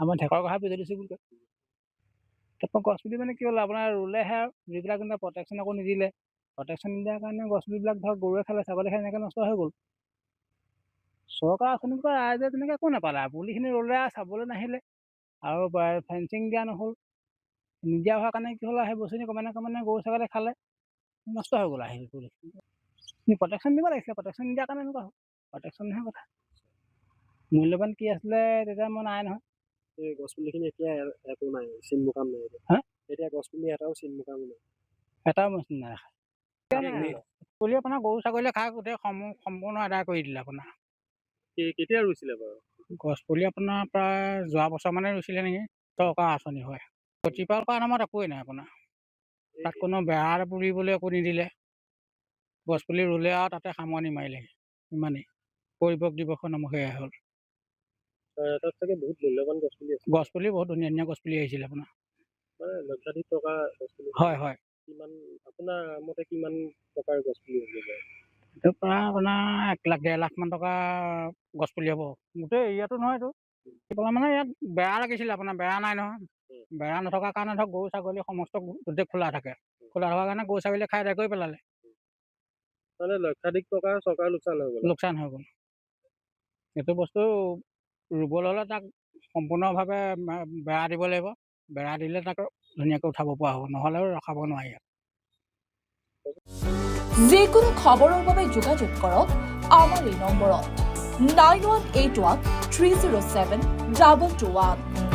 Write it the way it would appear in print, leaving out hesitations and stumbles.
আমাৰ ঢেকৰ কথা বুজাই দিছোঁ বুলি কয়। তাৰপৰা গছপুলি মানে কি হ'ল আপোনাৰ ৰুলেহে আৰু যিবিলাক প্ৰটেকশ্যন একো নিদিলে, প্ৰটেকশ্যন নিদিয়াৰ কাৰণে গছপুলিবিলাক ধৰক গৰুৱে খালে, ছাগলী খালে, এনেকৈ নষ্ট হৈ গ'ল। চৰকাৰৰ আঁচনিৰ পৰা ৰাইজে তেনেকৈ একো নাপালে, পুলিখিনি ৰুলে আৰু চাবলৈ নাহিলে, আৰু ফেঞ্চিং দিয়া নহ'ল। নিদিয়া হোৱাৰ কাৰণে কি হ'ল, সেই বস্তুখিনি ক্ৰমান্বয়ে গৰু ছাগলী খালে, নষ্ট হৈ গ'ল আহি পুলি। প্ৰটেকশ্যন দিব লাগিছিলে, প্ৰটেকশ্যন নিদিয়াৰ কাৰণে এনেকুৱা হ'ল। প্ৰটেকশ্যন নহয় কথা, মূল্যৱান কি আছিলে তেতিয়া মই নাই নহয়। এই গছপুলিখিনি এতিয়া একো নাই, চিন মুকাম নাই। হা? এতিয়া গছপুলি এটাও চিন মুকাম নাই, এটাও মেচিন নাই। পুলি আপোনাৰ গৰু ছাগলীয়ে খাই গোটেই সম্পূৰ্ণ আদায় কৰি দিলে আপোনাৰ। কেতিয়া ৰুইছিলে বাৰু? গছপুলি আপোনাৰ প্ৰায় যোৱা বছৰ মানে ৰুইছিলে নেকি, চৰকাৰ আঁচনি হয়। প্ৰতিপাল কৰা নামত একোৱেই নাই আপোনাৰ, তাত কোনো বেৰা বুলিবলৈ একো নিদিলে, গছপুলি ৰুলে আৰু তাতে সামৰণি মাৰিলে, ইমানেই। পৰিৱেশ দিৱসৰ নাম সেয়াই হ'ল। তাত চাগে বহুত মূল্যৱান গছপুলি আছে। গছপুলি বহুত ধুনীয়া ধুনীয়া গছপুলি আহিছিলে আপোনাৰ। মানে লক্ষাধিক টকা গছপুলি। হয় হয়। কিমান আপোনাৰ মতে কিমান টকাৰ গছপুলি হ'ব পাৰে? এইটো প্ৰায় আপোনাৰ 1 লাখ 1.5 লাখ মান টকা গছপুলি হ'ব। গোটেই এৰিয়াটো নহয় এইটো। মানে ইয়াত বেৰা লাগিছিলে আপোনাৰ, বেৰা নাই নহয়। বেৰা নথকাৰ কাৰণে ধৰক গৰু ছাগলী সমস্ত গোটেই খোলা থাকে। খোলা থকাৰ কাৰণে গৰু ছাগলীয়ে খাই আদায় কৰি পেলালে। মানে লক্ষাধিক টকাৰ চৰকাৰ লোকচান হৈ গ'ল। লোকচান হৈ গ'ল। এইটো বস্তু ৰুবলৈ হ'লে তাক সম্পূৰ্ণভাৱে বেৰা দিব লাগিব। বেৰা দিলে তাক ধুনীয়াকৈ উঠাব পৰা হ'ব, নহ'লেও ৰখাব নোৱাৰি। যিকোনো খবৰৰ বাবে যোগাযোগ কৰক আমাৰ এই নম্বৰত 9181 307 221।